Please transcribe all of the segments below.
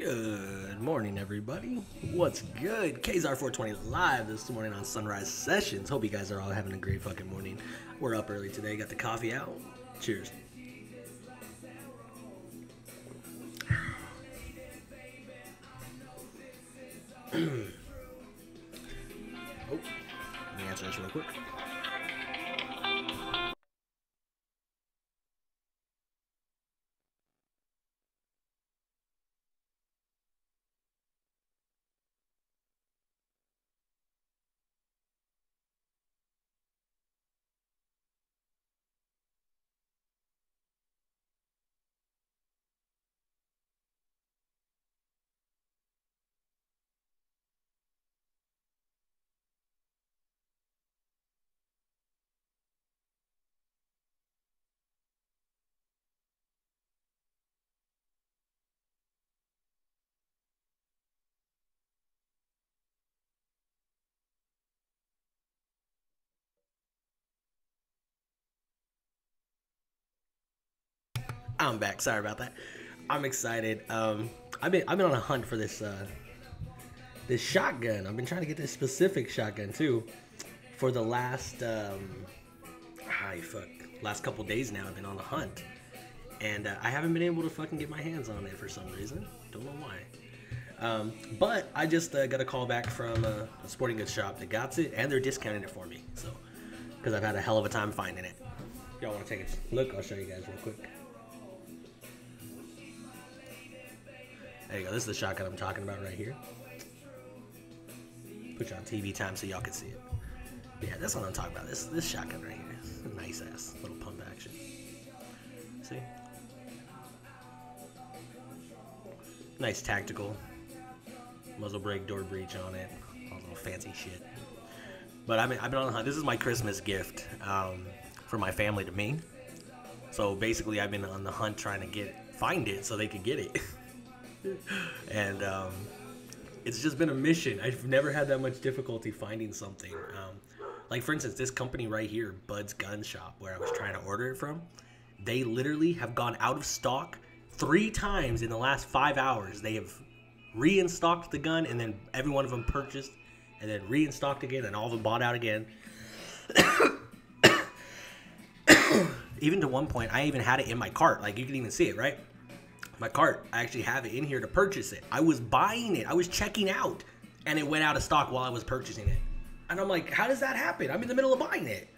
Good morning, everybody. What's good? Sessions420 live this morning on Sunrise Sessions. Hope you guys are all having a great fucking morning. We're up early today. Got the coffee out. Cheers. Oh, let me answer this real quick. I'm back. Sorry about that. I'm excited. I've been on a hunt for this shotgun. I've been trying to get this specific shotgun too for the last last couple days now. I've been on a hunt, and I haven't been able to fucking get my hands on it for some reason. Don't know why. But I just got a call back from a sporting goods shop that got it, and they're discounting it for me. So, because I've had a hell of a time finding it. If y'all want to take a look, I'll show you guys real quick. There you go. This is the shotgun I'm talking about right here. Put you on TV time so y'all can see it. Yeah, that's what I'm talking about. This shotgun right here. It's a nice ass little pump action. See? Nice tactical. Muzzle brake, door breach on it. All little fancy shit. But I've been on the hunt. This is my Christmas gift for my family to me. So basically I've been on the hunt trying to find it so they could get it. And it's just been a mission. I've never had that much difficulty finding something. Like for instance, this company right here, Bud's Gun Shop, where I was trying to order it from, they literally have gone out of stock 3 times in the last 5 hours. They have reinstocked the gun, and then every one of them purchased, and then reinstocked again, and all of them bought out again. Even to one point, I even had it in my cart. Like, you can even see it, right? My cart, I actually have it in here to purchase it. I was buying it. I was checking out, and it went out of stock while I was purchasing it. And I'm like, how does that happen? I'm in the middle of buying it.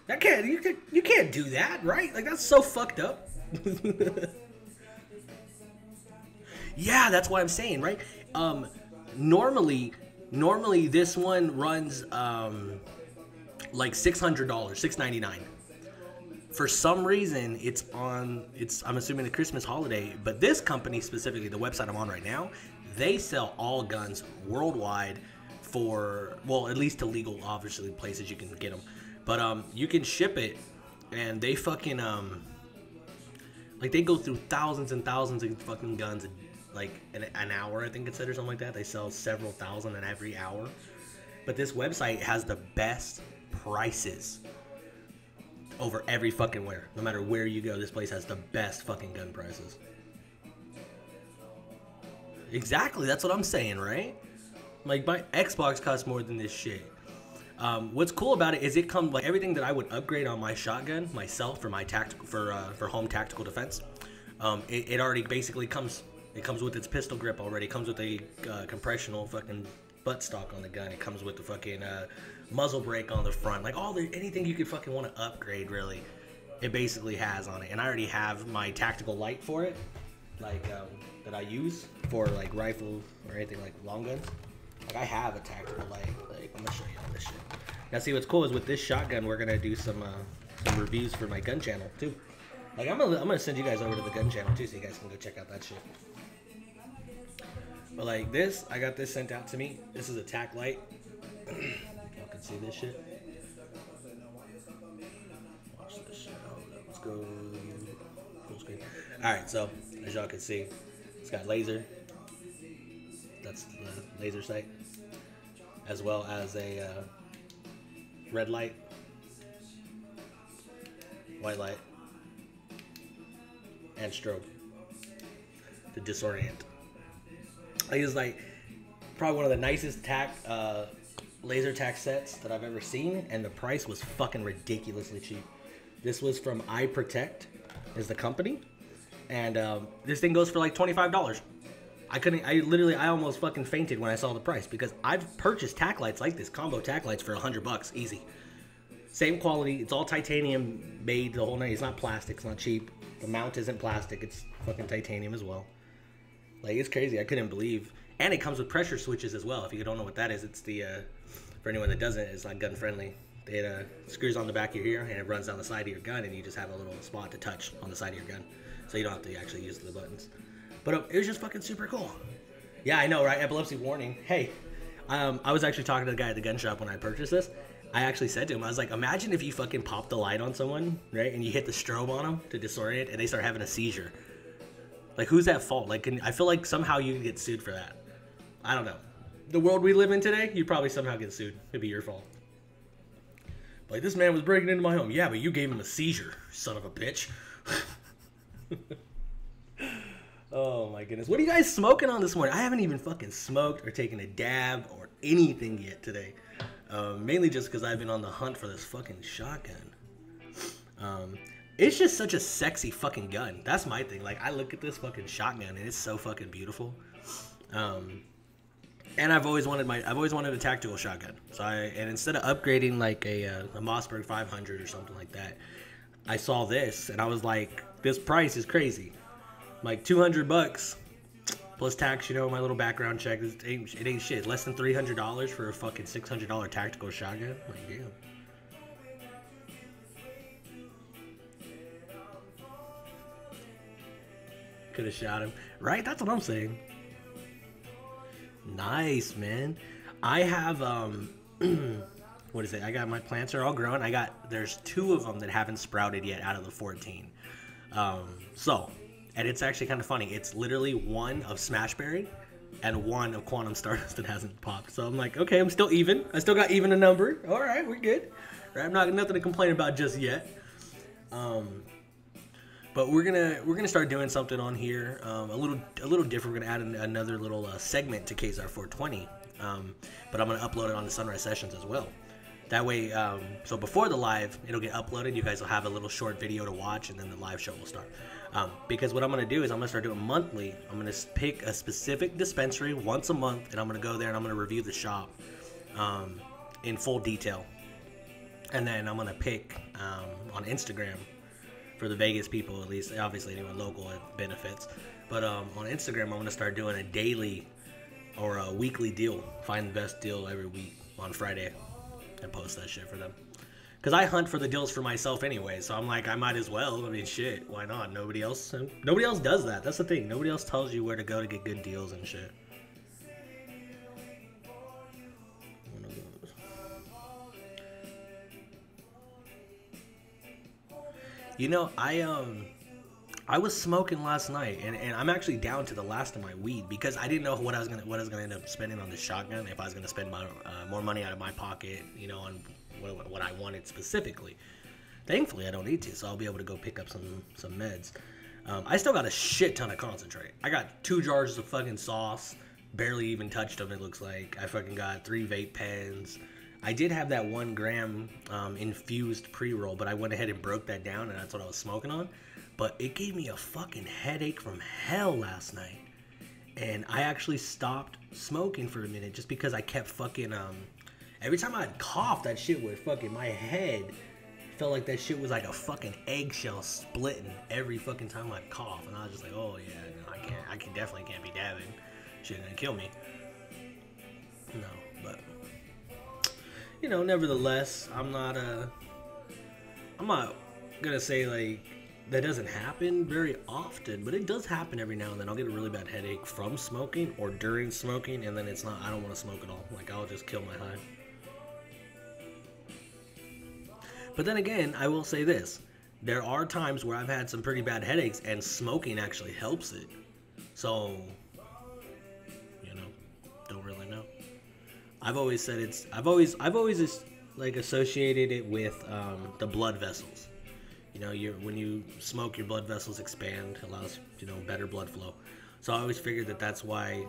You can't do that, right? Like, that's so fucked up. Yeah, that's what I'm saying, right? Normally this one runs like $600, $699. For some reason, I'm assuming the Christmas holiday, but this company specifically, the website I'm on right now, they sell all guns worldwide for, well, at least to legal, obviously, places you can get them. But you can ship it, and they fucking, like, they go through thousands and thousands of fucking guns, like, an hour, I think it said, or something like that. They sell several thousand in every hour. But this website has the best prices over every fucking where. No matter where you go, this place has the best fucking gun prices. Exactly, that's what I'm saying, right? Like, my Xbox costs more than this shit. What's cool about it is it comes, like, everything that I would upgrade on my shotgun myself for my tactical, for home tactical defense. It already basically comes. It comes with its pistol grip already. It comes with a compressional fucking buttstock on the gun. It comes with the fucking muzzle brake on the front. Like, anything you could fucking want to upgrade, really, it basically has on it. And I already have my tactical light for it, like, that I use for, like, rifle or anything like long gun. Like, I have a tactical light. Like, I'm gonna show you all this shit. Now, see, what's cool is with this shotgun, we're gonna do some reviews for my gun channel too. Like, I'm gonna send you guys over to the gun channel too, so you guys can go check out that shit. But like this, I got this sent out to me. This is a tac light. Y'all can see this shit. Watch this shit. Hold up. Let's go full screen. Alright, so as y'all can see, it's got laser. That's the laser sight. As well as a red light, white light, and strobe to disorient. Like, it's like probably one of the nicest laser tack sets that I've ever seen, and the price was fucking ridiculously cheap. This was from Eye Protect, is the company, and this thing goes for like $25. I almost fucking fainted when I saw the price, because I've purchased tack lights like this, combo tack lights, for $100, easy. Same quality, it's all titanium made, the whole night. It's not plastic, it's not cheap. The mount isn't plastic, it's fucking titanium as well. Like, it's crazy, I couldn't believe. And it comes with pressure switches as well. If you don't know what that is, it's the, for anyone that doesn't, it's not gun friendly. It screws on the back of your ear, and it runs down the side of your gun, and you just have a little spot to touch on the side of your gun. So you don't have to actually use the buttons. But it was just fucking super cool. Yeah, I know, right? Epilepsy warning. Hey, I was actually talking to the guy at the gun shop when I purchased this. I actually said to him, I was like, imagine if you fucking pop the light on someone, right? And you hit the strobe on them to disorient, and they start having a seizure. Like, who's at fault? Like, I feel like somehow you get sued for that. I don't know. The world we live in today, you probably somehow get sued. It'd be your fault. Like, this man was breaking into my home. Yeah, but you gave him a seizure, son of a bitch. Oh, my goodness. What are you guys smoking on this morning? I haven't even fucking smoked or taken a dab or anything yet today. Mainly just because I've been on the hunt for this fucking shotgun. It's just such a sexy fucking gun. That's my thing. Like, I look at this fucking shotgun and it's so fucking beautiful. And I've always wanted a tactical shotgun. So and instead of upgrading like a Mossberg 500 or something like that, I saw this and I was like, this price is crazy. Like $200 plus tax, you know, my little background check. It ain't shit. Less than $300 for a fucking $600 tactical shotgun. Like, damn. Could have shot him, right? That's what I'm saying. Nice, man. I have what is it? I got, my plants are all growing. There's 2 of them that haven't sprouted yet out of the 14. And it's actually kind of funny. It's literally 1 of Smashberry and 1 of Quantum Stardust that hasn't popped. So I'm like, okay, I'm still even. I still got even a number. All right, we're good. Right, I'm not nothing to complain about just yet. But we're gonna start doing something on here, a little different. We're gonna add another little segment to KZR420, but I'm gonna upload it on the Sunrise Sessions as well. That way, so before the live, it'll get uploaded. You guys will have a little short video to watch, and then the live show will start. Because what I'm gonna do is I'm gonna start doing monthly. I'm gonna pick a specific dispensary once a month, and I'm gonna go there and I'm gonna review the shop in full detail, and then I'm gonna pick on Instagram. For the Vegas people, at least, obviously anyone local, it benefits. But on Instagram, I'm going to start doing a daily or a weekly deal. Find the best deal every week on Friday and post that shit for them. Because I hunt for the deals for myself anyway, so I'm like, I might as well. I mean, shit, why not? Nobody else does that. That's the thing. Nobody else tells you where to go to get good deals and shit. You know, I was smoking last night, and I'm actually down to the last of my weed because I didn't know what I was gonna end up spending on this shotgun. If I was gonna spend more money out of my pocket, you know, on what I wanted specifically. Thankfully, I don't need to, so I'll be able to go pick up some meds. I still got a shit ton of concentrate. I got 2 jars of fucking sauce, barely even touched them. It looks like I fucking got 3 vape pens. I did have that 1 gram infused pre-roll, but I went ahead and broke that down, and that's what I was smoking on. But it gave me a fucking headache from hell last night. And I actually stopped smoking for a minute just because I kept fucking, every time I'd cough, that shit would fucking, my head felt like that shit was like a fucking eggshell splitting every fucking time I'd cough. And I was just like, oh yeah, no, I definitely can't be dabbing. Shit gonna kill me. No, but... You know, nevertheless, I'm not gonna say like that doesn't happen very often, but it does happen every now and then. I'll get a really bad headache from smoking or during smoking, and then I don't want to smoke at all. Like, I'll just kill my high. But then again, I will say this. There are times where I've had some pretty bad headaches, and smoking actually helps it. So, you know, don't really know. I've always said I've always just like associated it with the blood vessels. You know, when you smoke, your blood vessels expand, allows, you know, better blood flow. So I always figured that that's why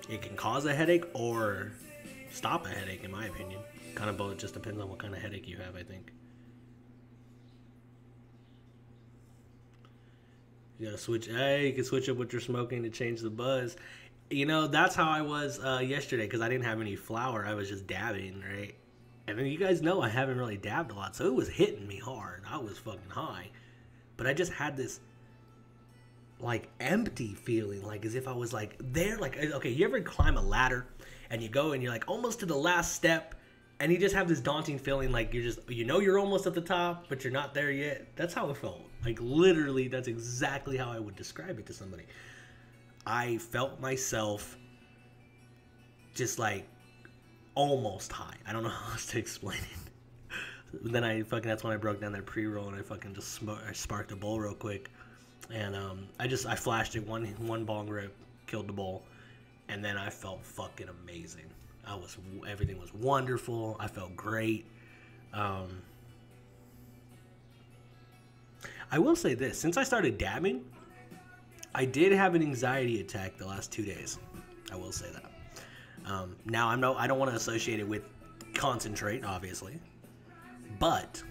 it can cause a headache or stop a headache, in my opinion. Kind of both. It just depends on what kind of headache you have, I think. You gotta switch. Hey, you can switch up what you're smoking to change the buzz. You know, that's how I was yesterday, because I didn't have any flour. I was just dabbing, right? And then you guys know I haven't really dabbed a lot, so it was hitting me hard. I was fucking high. But I just had this, like, empty feeling, like as if I was, like, there. Like, okay, you ever climb a ladder and you go and you're, like, almost to the last step, and you just have this daunting feeling like you're just, you know, you're almost at the top, but you're not there yet? That's how it felt. Like, literally, that's exactly how I would describe it to somebody. I felt myself just, like, almost high. I don't know how else to explain it. Then that's when I broke down that pre-roll, and I fucking just sparked a bowl real quick. And I flashed it, one bong rip, killed the bowl, and then I felt fucking amazing. Everything was wonderful. I felt great. I will say this, since I started dabbing, I did have an anxiety attack the last 2 days. I will say that. Now I don't want to associate it with concentrate, obviously, but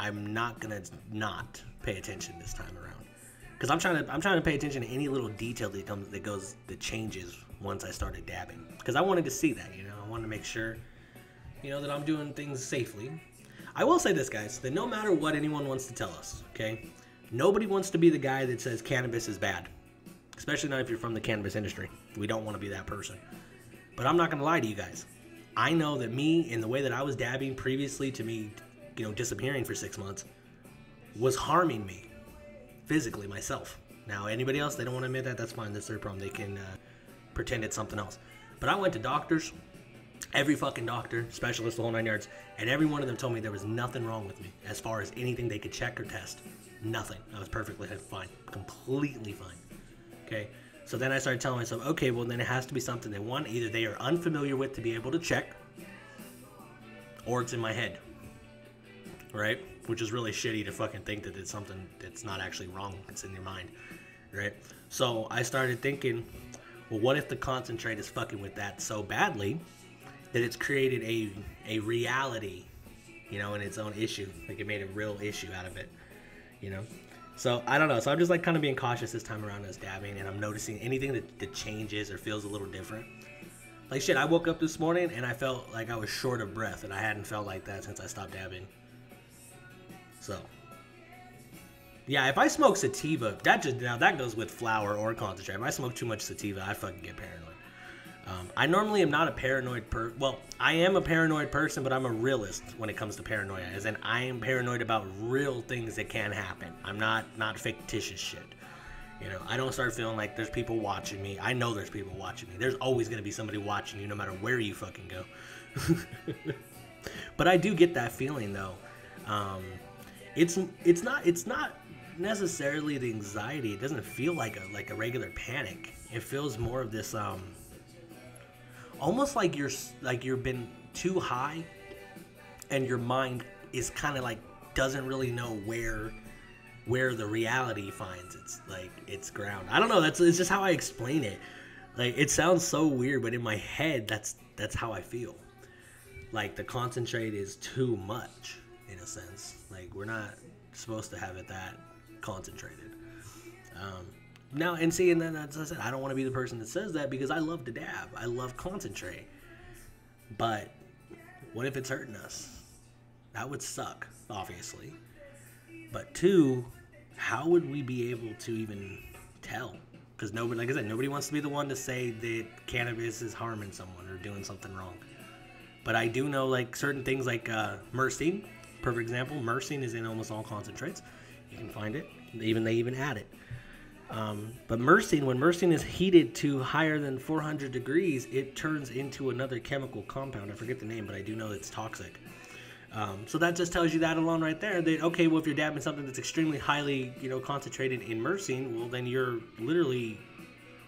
I'm not gonna not pay attention this time around, because I'm trying to pay attention to any little detail that changes once I started dabbing, because I wanted to see that, you know, I wanted to make sure, you know, that I'm doing things safely. I will say this, guys, that no matter what anyone wants to tell us, okay, nobody wants to be the guy that says cannabis is bad, especially not if you're from the cannabis industry. We don't want to be that person. But I'm not going to lie to you guys. I know that me, in the way that I was dabbing previously to me, you know, disappearing for 6 months, was harming me physically, myself. Now, anybody else, they don't want to admit that, that's fine. That's their problem. They can pretend it's something else. But I went to doctors, every fucking doctor, specialist, the whole 9 yards, and every one of them told me there was nothing wrong with me as far as anything they could check or test. Nothing. I was perfectly fine. Completely fine. Okay? So then I started telling myself, okay, well then it has to be something that, one, either they are unfamiliar with to be able to check, or it's in my head. Right? Which is really shitty to fucking think that it's something that's not actually wrong. It's in your mind. Right? So I started thinking, well, what if the concentrate is fucking with that so badly that it's created a reality, you know, in its own issue. Like, it made a real issue out of it, you know? So, I don't know. So, I'm just, like, kind of being cautious this time around as dabbing, and I'm noticing anything that changes or feels a little different. Like, shit, I woke up this morning, and I felt like I was short of breath, and I hadn't felt like that since I stopped dabbing. So, yeah, if I smoke sativa, that goes with flower or concentrate. If I smoke too much sativa, I fucking get paranoid. I normally am not a paranoid I am a paranoid person, but I'm a realist when it comes to paranoia, as in I am paranoid about real things that can happen. I'm not fictitious shit. You know, I don't start feeling like there's people watching me. I know there's people watching me. There's always going to be somebody watching you no matter where you fucking go. But I do get that feeling, though. It's not necessarily the anxiety. It doesn't feel like a regular panic. It feels more of this almost like you've been too high, and your mind is kind of like doesn't really know where the reality finds its ground. I don't know. It's just how I explain it. Like, it sounds so weird, but in my head, that's how I feel. Like, the concentrate is too much in a sense. Like, we're not supposed to have it that concentrated. Now, and see, and then as I said, I don't want to be the person that says that, because I love to dab. I love concentrate. But what if it's hurting us? That would suck, obviously. But two, how would we be able to even tell? Because nobody, like I said, nobody wants to be the one to say that cannabis is harming someone or doing something wrong. But I do know, like, certain things like myrcene, perfect example. Myrcene is in almost all concentrates. You can find it. They even add it. But myrcene, when myrcene is heated to higher than 400 degrees, it turns into another chemical compound. I forget the name, but I do know it's toxic. So that just tells you that alone right there. That, okay, well, if you're dabbing something that's extremely highly, concentrated in myrcene, well, then you're literally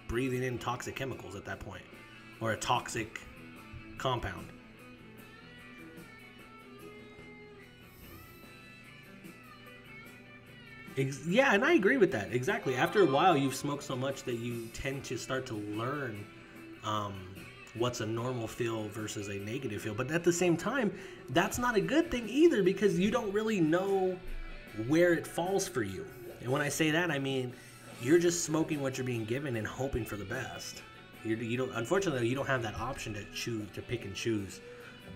breathing in toxic chemicals at that point, or a toxic compound. Yeah, and I agree with that. Exactly. After a while, you've smoked so much that you tend to start to learn what's a normal feel versus a negative feel. But at the same time, that's not a good thing either, because you don't really know where it falls for you. And when I say that, I mean you're just smoking what you're being given and hoping for the best. You don't. Unfortunately, you don't have that option to choose, to pick and choose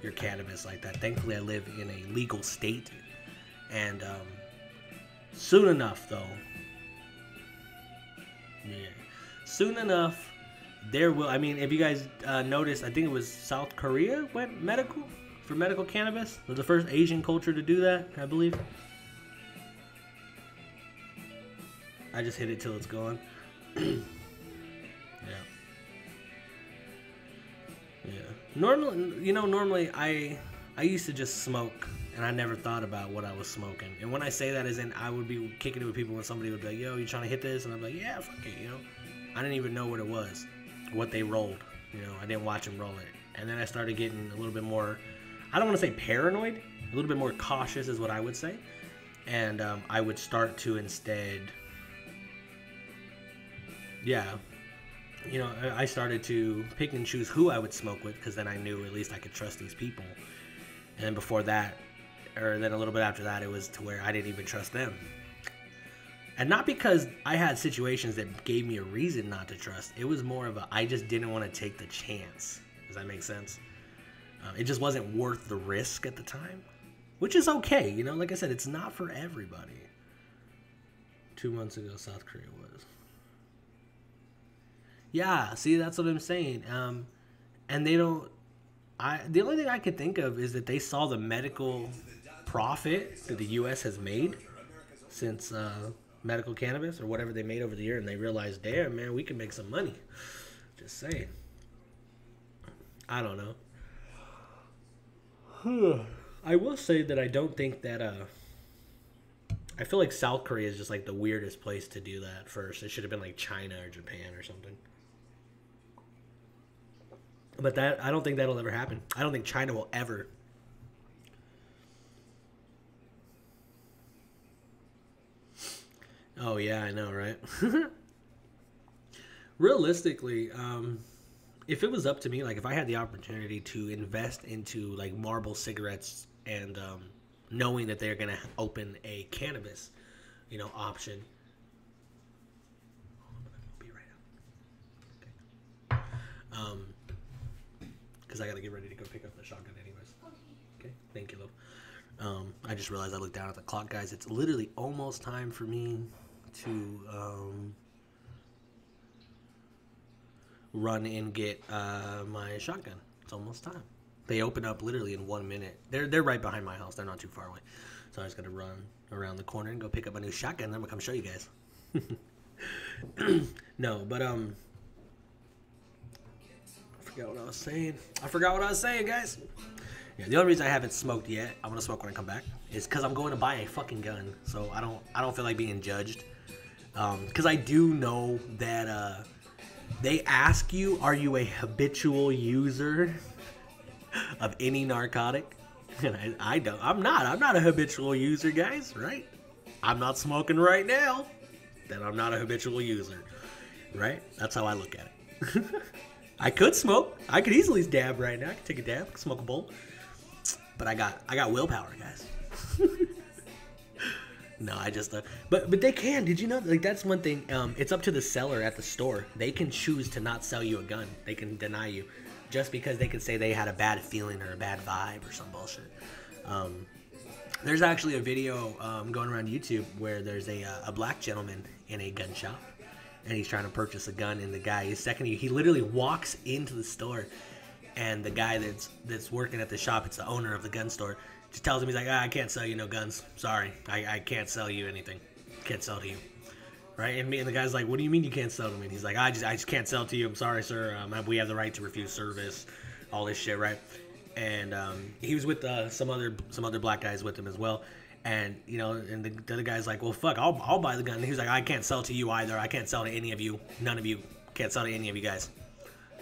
your cannabis like that. Thankfully, I live in a legal state, and soon enough, though, soon enough, there will. I mean, if you guys noticed, I think it was South Korea went medical for medical cannabis. It was the first Asian culture to do that, I believe. I just hit it till it's gone. Yeah. Normally I used to just smoke, and I never thought about what I was smoking. And when I say that, as in I would be kicking it with people when somebody would be like, yo, you trying to hit this? And I'm like, yeah, fuck it, I didn't even know what it was, what they rolled. I didn't watch them roll it. And then I started getting a little bit more, I don't want to say paranoid, a little bit more cautious is what I would say. And I would start to instead, I started to pick and choose who I would smoke with, because then I knew at least I could trust these people. And then before that, or then a little bit after that, it was to where I didn't even trust them. And not because I had situations that gave me a reason not to trust. It was more of I just didn't want to take the chance. Does that make sense? It just wasn't worth the risk at the time, which is okay. Like I said, it's not for everybody. 2 months ago, South Korea was. Yeah, see, that's what I'm saying. And they don't. The only thing I could think of is that they saw the medical profit that the U.S. has made since medical cannabis or whatever they made over the year, and they realized, damn, man, we can make some money. Just saying. I don't know. I will say that I don't think that. I feel like South Korea is just like the weirdest place to do that first. It should have been like China or Japan or something. But I don't think that'll ever happen. I don't think China will ever. Oh yeah, I know, right? Realistically, if it was up to me, like if I had the opportunity to invest into like Marlboro cigarettes and knowing that they're gonna open a cannabis, option. Be right out. Okay. Because I gotta get ready to go pick up the shotgun anyways. Okay, thank you, love. I just realized I looked down at the clock, guys. It's literally almost time for me to run and get my shotgun. It's almost time. They open up literally in 1 minute. They're right behind my house. They're not too far away. So I just gotta run around the corner and go pick up my new shotgun. Then I'm gonna come show you guys. No, but I forgot what I was saying, guys. Yeah, the only reason I haven't smoked yet, I'm gonna smoke when I come back, is because I'm going to buy a fucking gun. So I don't feel like being judged. Because I do know that they ask you, are you a habitual user of any narcotic? And I'm not a habitual user, guys, right? I'm not smoking right now, then I'm not a habitual user, right? That's how I look at it. I could smoke. I could easily dab right now. I could take a dab. I could smoke a bowl. But I got willpower, guys. No, I just but they can. Did you know? Like, that's one thing. It's up to the seller at the store. They can choose to not sell you a gun. They can deny you, just because they could say they had a bad feeling or a bad vibe or some bullshit. There's actually a video going around YouTube where there's a black gentleman in a gun shop, and he's trying to purchase a gun, and the guy is he literally walks into the store, and the guy that's working at the shop, it's the owner of the gun store, just tells him, he's like, I can't sell you no guns. Sorry, I can't sell you anything. Can't sell to you. Right? And the guy's like, what do you mean you can't sell to me? And he's like, I just can't sell to you. I'm sorry, sir. We have the right to refuse service. All this shit, right? And he was with some other black guys with him as well. And and the other guy's like, well, fuck, I'll buy the gun. And he's like, I can't sell to you either. I can't sell to any of you. None of you can't sell to any of you guys,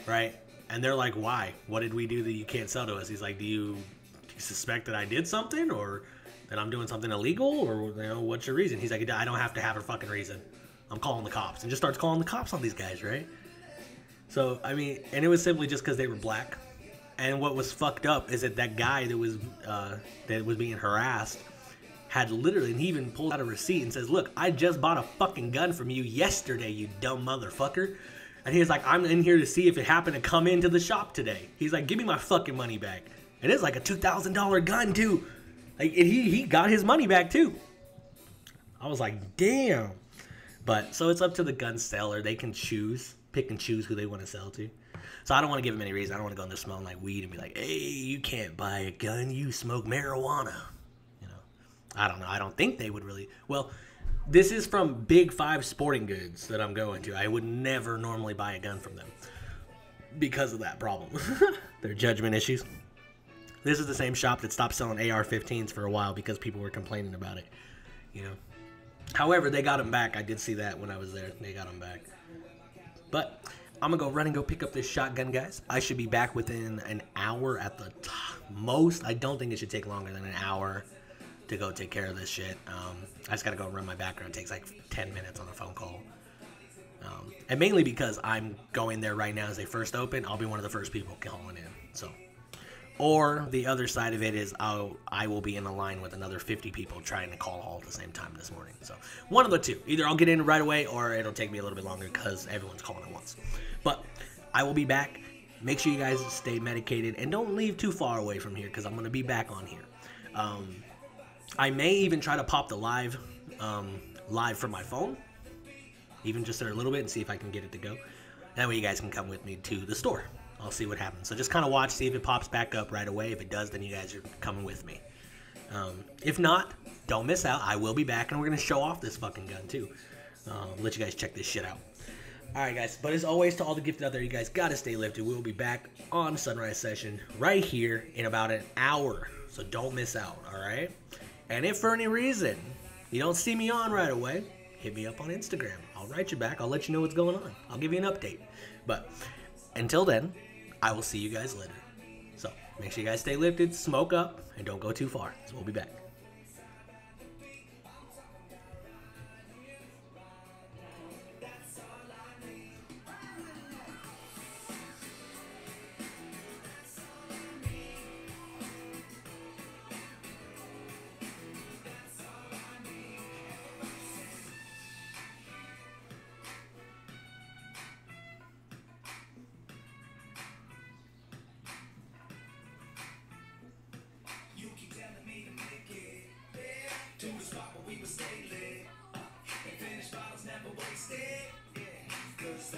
right? And they're like, why? What did we do that you can't sell to us? He's like, do you suspect that I did something, or That I'm doing something illegal, or what's your reason? He's like, I don't have to have a fucking reason. I'm calling the cops, and just starts calling the cops on these guys, right? So I mean, and it was simply just because they were black. And what was fucked up is that guy that was being harassed had literally, and he even pulled out a receipt and says, "Look, I just bought a fucking gun from you yesterday, you dumb motherfucker." And he was like, "I'm in here to see if it happened to come into the shop today." He's like, "Give me my fucking money back." And it's like a $2,000 gun too. Like, and he got his money back too. I was like, damn. But so it's up to the gun seller. They can pick and choose who they want to sell to. So I don't want to give them any reason. I don't want to go in there smelling like weed and be like, "Hey, you can't buy a gun. You smoke marijuana." I don't know. I don't think they would really. Well, this is from Big 5 Sporting Goods that I'm going to. I would never normally buy a gun from them because of that problem. Their judgment issues. This is the same shop that stopped selling AR-15s for a while because people were complaining about it. However, they got them back. I did see that when I was there. They got them back. But I'm going to go run and go pick up this shotgun, guys. I should be back within an hour at the most. I don't think it should take longer than an hour to go take care of this shit. I just gotta go run my background. It takes like 10 minutes on a phone call. And mainly because I'm going there right now as they first open. I'll be one of the first people calling in. So, or the other side of it is I will be in a line with another 50 people trying to call all at the same time this morning. So one of the two. Either I'll get in right away or it'll take me a little bit longer because everyone's calling at once. But I will be back. Make sure you guys stay medicated and don't leave too far away from here because I'm going to be back on here. I may even try to pop the live from my phone, even just there a little bit and see if I can get it to go. That way you guys can come with me to the store. I'll see what happens. So just kind of watch, see if it pops back up right away. If it does, then you guys are coming with me. If not, don't miss out. I will be back, and we're going to show off this fucking gun too. Let you guys check this shit out. Alright guys, but as always, to all the gifted out there, you guys gotta stay lifted. We'll be back on Sunrise Session right here in about an hour. So don't miss out, alright? And if for any reason you don't see me on right away, hit me up on Instagram. I'll write you back. I'll let you know what's going on. I'll give you an update. But until then, I will see you guys later. So make sure you guys stay lifted, smoke up, and don't go too far. So we'll be back. To the spot where we would stay lit and finish bottles never wasted. Yeah, 'cause